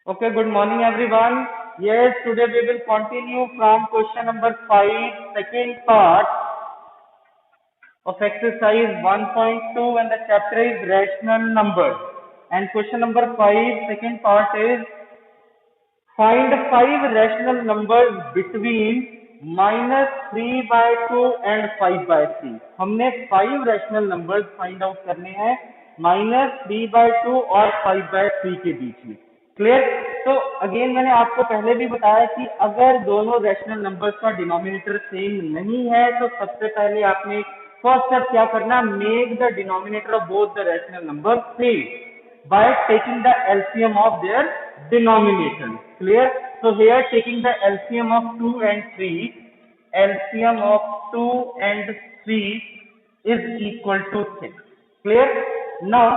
Okay, good morning everyone. Yes, today we will continue from question number 5, second part of exercise 1.2 and the chapter is rational numbers. And question number 5, second part is find 5 rational numbers between -3/2 and 5/3. हमने 5 rational numbers find out करने हैं -3/2 और 5/3 के बीच में. Clear? तो again मैंने आपको पहले भी बताया कि अगर दोनों रैशनल नंबर्स का डिनोमिनेटर सेम नहीं है तो सबसे पहले आपने फर्स्ट स्टेप क्या करना, make the denominator of both the rational number same by taking the LCM of their denominator. Clear? So here taking the LCM of 2 and 3, LCM of 2 and 3 is equal to 6. Clear? Now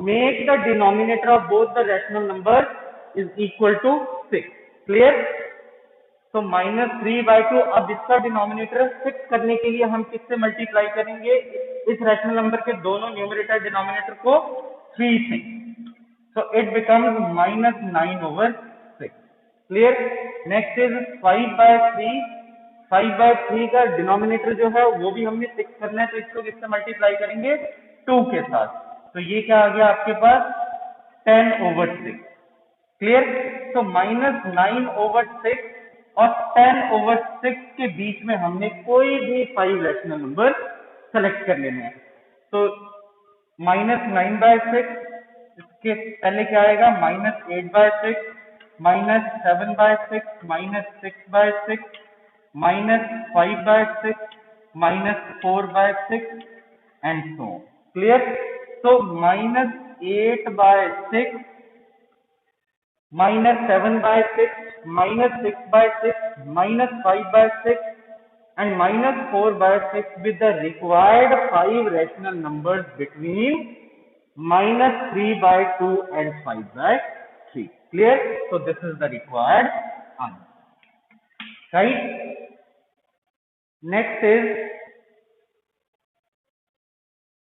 make the denominator of both the rational numbers is equal to 6. Clear? तो -3/2. अब इसका denominator 6 करने के लिए हम किससे multiply करेंगे? इस रैशनल नंबर के दोनों न्यूमरेटर डिनोमिनेटर को 3 से. So it becomes -9/6. Clear? Next is 5/3. 5/3 का डिनोमिनेटर जो है वो भी हमने 6 करना है, तो इसको किससे मल्टीप्लाई करेंगे? 2 के साथ. तो ये क्या आ गया आपके पास? 10/6. क्लियर? तो -9/6 और 10/6 के बीच में हमने कोई भी 5 रैशनल नंबर सेलेक्ट कर लेने हैं. तो -9/6 इसके पहले क्या आएगा? -8/6, -7/6, -6/6, -5/6, -4/6 एंड सो. क्लियर? तो -8/6, -7/6, -6/6, -5/6 and -4/6 with the required 5 rational numbers between -3/2 and 5/3. Clear? So this is the required answer. Right? Next is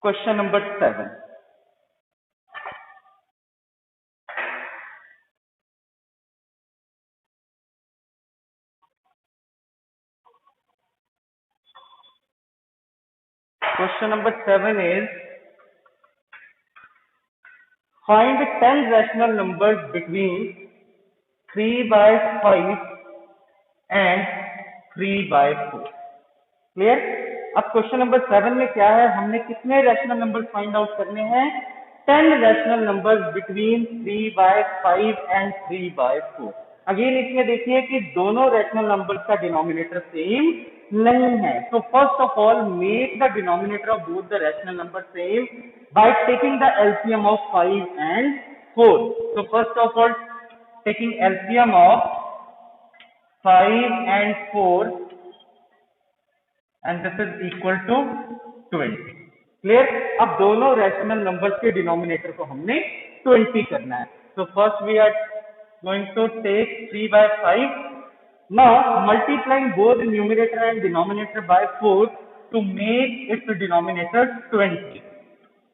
question number 7. Question number 7 is find 10 rational numbers between 3/5 and 3/4. Clear? अब question number 7 में क्या है, हमने कितने rational numbers find out करने हैं? 10 rational numbers between 3/5 and 3/4. Again इसमें देखिए कि दोनों रैशनल नंबर्स का डिनोमिनेटर सेम नहीं है. तो first of all make the denominator of both the rational number same by taking the LCM of 5 and 4. तो first of all taking LCM of 5 and 4 and this is equal to 20. Clear? अब दोनों rational numbers के denominator को हमने 20 करना है. तो first we are going to take 3/5. Now multiplying both numerator and denominator by 4 to make its denominator 20.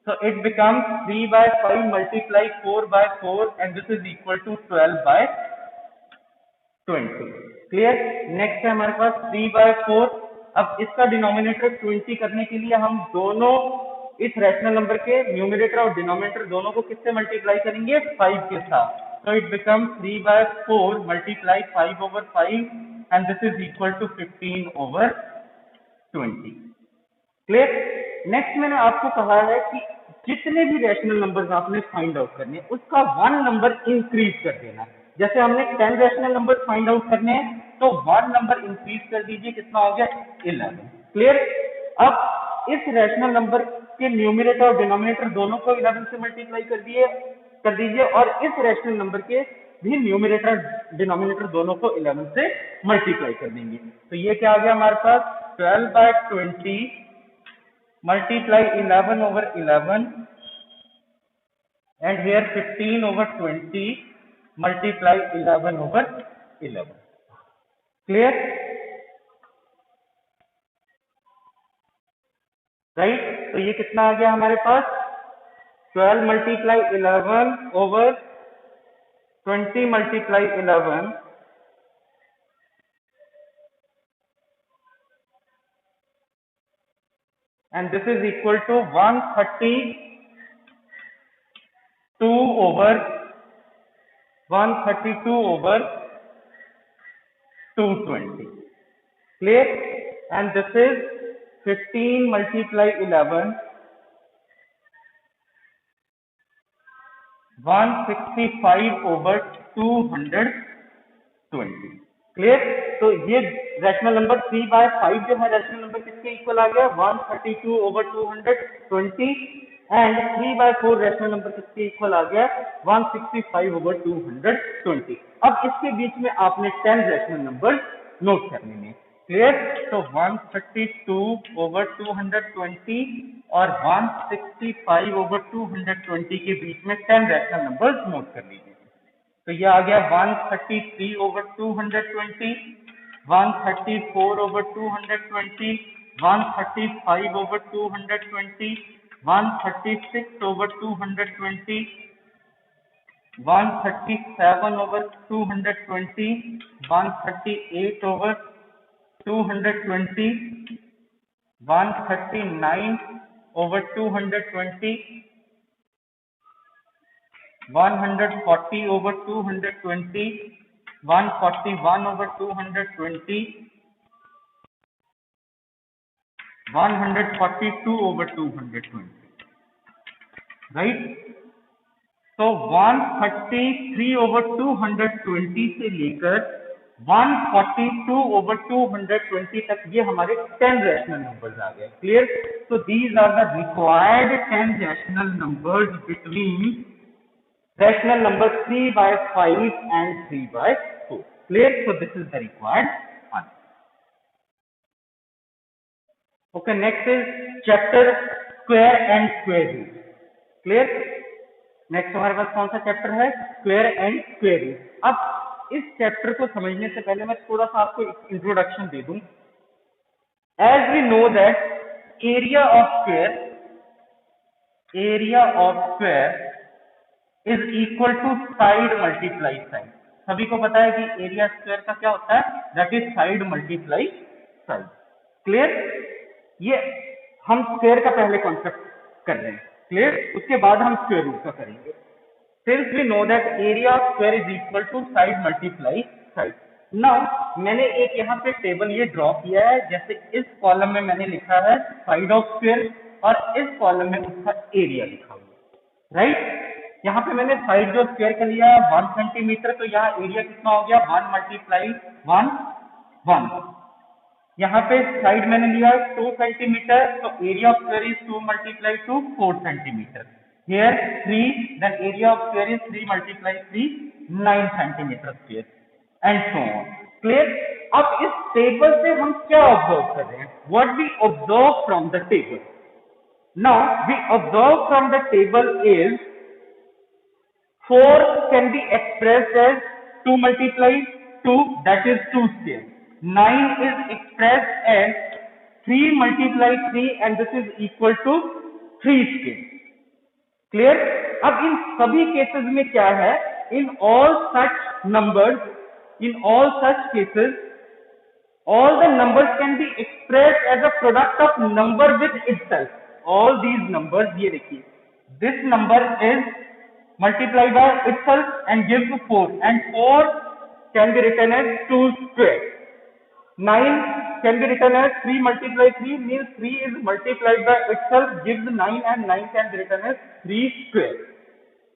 So it becomes 3/5 multiply 4/4 and this is equal to 12/20. Clear? Next है हमारे पास 3/4. अब इसका डिनोमिनेटर 20 करने के लिए हम दोनों इस रैशनल नंबर के न्यूमरेटर और डिनोमिनेटर दोनों को किससे मल्टीप्लाई करेंगे? 5 के साथ. तो it becomes 3/4 multiply 5/5 and this is equal to 15/20. Clear? Next मैंने आपको कहा है कि जितने भी रैशनल नंबर्स आपने फाइंड आउट करने हैं उसका 1 नंबर इंक्रीज कर देना. जैसे हमने 10 रैशनल नंबर फाइंड आउट करने हैं तो 1 नंबर इंक्रीज कर दीजिए. कितना हो गया? 11. क्लियर? अब इस रैशनल नंबर के न्यूमरेटर और डिनोमिनेटर दोनों को 11 से मल्टीप्लाई कर दीजिए और इस रैशनल नंबर के भी न्यूमरेटर डिनोमिनेटर दोनों को 11 से मल्टीप्लाई कर देंगे. तो ये क्या आ गया हमारे पास? 12/20 multiply 11/11 and here 15/20 multiply 11/11. Clear? Right? तो ये कितना आ गया हमारे पास? 12 multiply 11/11 20 multiply 11, and this is equal to 132 over 220. Clear? And this is 15 multiply 11, 165 over 220. Clear? तो ये रैशनल नंबर 3/5 जो है रैशनल नंबर किसके इक्वल आ गया? 132 over 220, एंड 3/4 रैशनल नंबर किसके इक्वल आ गया? 165 over 220. अब इसके बीच में आपने 10 रैशनल नंबर नोट करने हैं. क्लियर? तो 132 over 220 और 165 over 220 के बीच में 10 रैशनल नंबर्स नोट कर लीजिए. तो ये आ गया 133 over 220, 134 over 220, 135 over 220, 136 over 220, 137 over 220, 138 over 220, 139 over 220, 140 over 220, 141 over 220, 142 over 220. Right? तो 133 over 220 से लेकर 142 over 220 तक ये हमारे 10 रैशनल नंबर्स आ गए. क्लियर? तो these are the required 10 rational numbers between rational number 3/5 and 3/4. Clear? So this is the required answer. Okay, next is chapter square and square root. Clear? Next हमारे पास कौन सा chapter है? Square and square root. अब इस chapter को समझने से पहले मैं थोड़ा सा आपको इंट्रोडक्शन दे दूं. As we know that area of square is equal to side multiply side. सभी को पता है कि एरिया स्क्वायर का क्या होता है? That is side multiply side. Clear? ये हम स्क्वायर का पहले कॉन्सेप्ट कर रहे हैं. क्लियर? उसके बाद हम स्क्वायर रूट का करेंगे. Since we know that area of square is equal to side multiply side. Now मैंने एक यहाँ पे टेबल ये ड्रॉ किया है. जैसे इस कॉलम में मैंने लिखा है साइड ऑफ स्क्वायर और इस कॉलम में उसका एरिया लिखा हुआ है. राइट? यहाँ पे मैंने साइड जो स्क्वायर का लिया 1 सेंटीमीटर, तो यहाँ एरिया कितना हो गया? 1 multiply 1 1. यहाँ पे साइड मैंने लिया 2 सेंटीमीटर, तो area of square is 2 multiply 2 4 centimetre. Here 3, then area of square is 3 multiply 3 9 centimeter square and so on. Clear? अब इस टेबल से हम क्या ऑब्जर्व कर रहे हैं? What we observe from the table? Now we observe from the table is 4 can be expressed as 2 multiply 2, that is 2 square. 9 is expressed as 3 multiply 3 and this is equal to 3 square. Clear? अब इन सभी cases में क्या है? In all such cases all the numbers can be expressed as a product of number with itself. All these numbers, ये देखिए, this number is multiplied by itself and gives 4, and 4 can be written as 2 square. 9 can be written as 3 multiply 3, means 3 is multiplied by itself, gives 9, and 9 can be written as 3 square.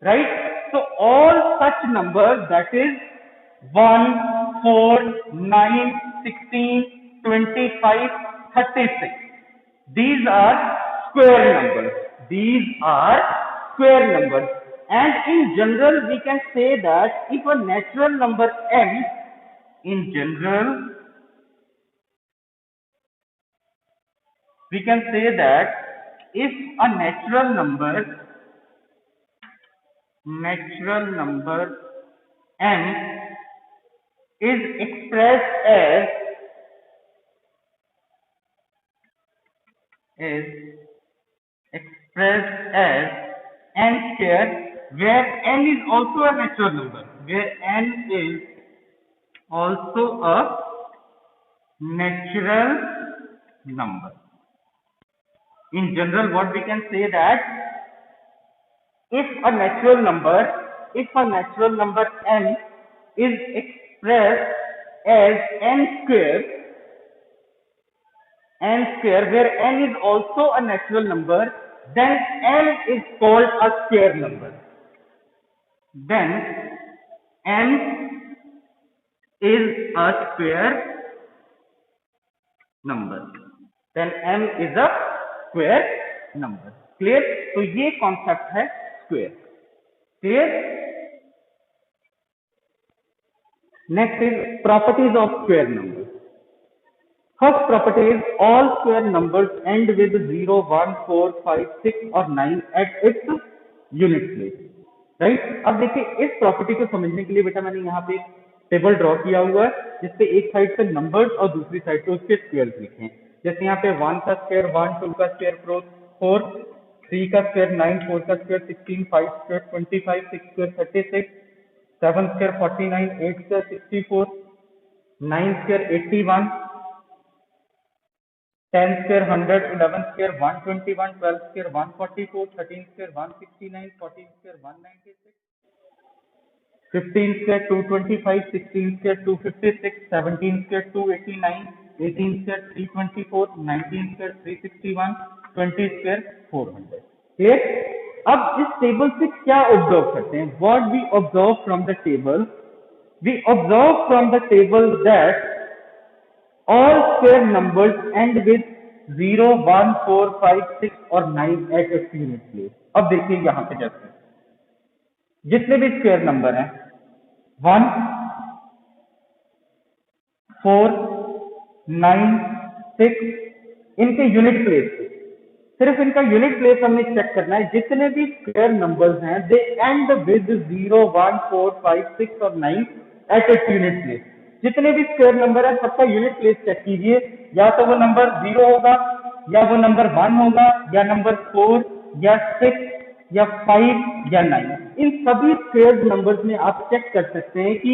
Right? So all such numbers, that is 1, 4, 9, 16, 25, 36. These are square numbers. And in general, we can say that if a natural number m, we can say that if a natural number m is expressed as n square, where n is also a natural number. where n is also a natural number. In general, what we can say that if a natural number n is expressed as n square, where n is also a natural number, then n is called a square number. Then n is a square number. Then m is a square number. Clear? तो ये concept है square. Clear? Next is properties of square numbers. First property is all square numbers end with 0, 1, 4, 5, 6 or 9 at its unit place. Right? अब देखिए इस property को समझने के लिए बेटा मैंने यहाँ पे टेबल ड्रॉ किया हुआ है जिसपे एक साइड पे नंबर्स और दूसरी साइड पे उसके स्क्वायर लिखे हैं. जैसे यहाँ पे 1 का स्क्वायर 1, 2 का स्क्वायर 4, 3 का स्क्वायर 9, 4 का square 16, 5 square 25, 6 square 36, 7 square 49, 8 square 64, 9 square 81, 10 square 100, 11 square 121, 12 square 144, 13 square 169, 14 square 196, 15 square 225, 16 square 256, 17 square 289, 18 square 324, 19 square 361, 20 square 400. Clear? अब इस टेबल से क्या ऑब्जर्व करते हैं? What we observe from the table? We observe from the table that all square numbers end with 0, 1, 4, 5, 6 और 9 at its unit place. अब देखिए यहाँ पे जैसे जितने भी स्क्वायर नंबर हैं 1, 4, 9, 6 इनके यूनिट प्लेस पे सिर्फ इनका यूनिट प्लेस हमें चेक करना है. जितने भी स्क्वायर नंबर्स हैं दे एंड विद 0, 1, 4, 5, 6 और 9 एट इट्स यूनिट प्लेस. जितने भी स्क्वायर नंबर है सबका यूनिट प्लेस चेक कीजिए. या तो वो नंबर 0 होगा या वो नंबर 1 होगा या नंबर 4 या 6 या 5 या 9. इन सभी स्क्वायर नंबर्स में आप चेक कर सकते हैं कि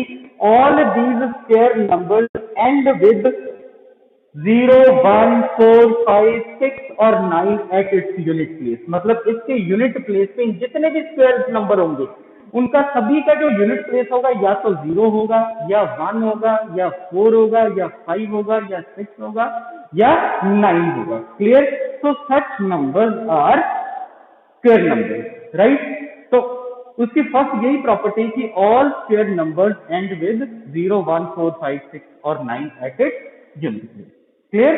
all these square numbers end with 0, 1, 4, 5, 6 और 9 एट इट्स यूनिट प्लेस. मतलब इसके यूनिट प्लेस पे जितने भी स्क्वायर नंबर होंगे उनका सभी का जो यूनिट प्लेस होगा या तो 0 होगा या 1 होगा या 4 होगा या 5 होगा या 6 होगा या 9 होगा. क्लियर? तो such numbers are square numbers. Right? तो उसकी फर्स्ट यही प्रॉपर्टी कि all square numbers end with 0, 1, 4, 5, 6 और 9 at its unit place. Clear?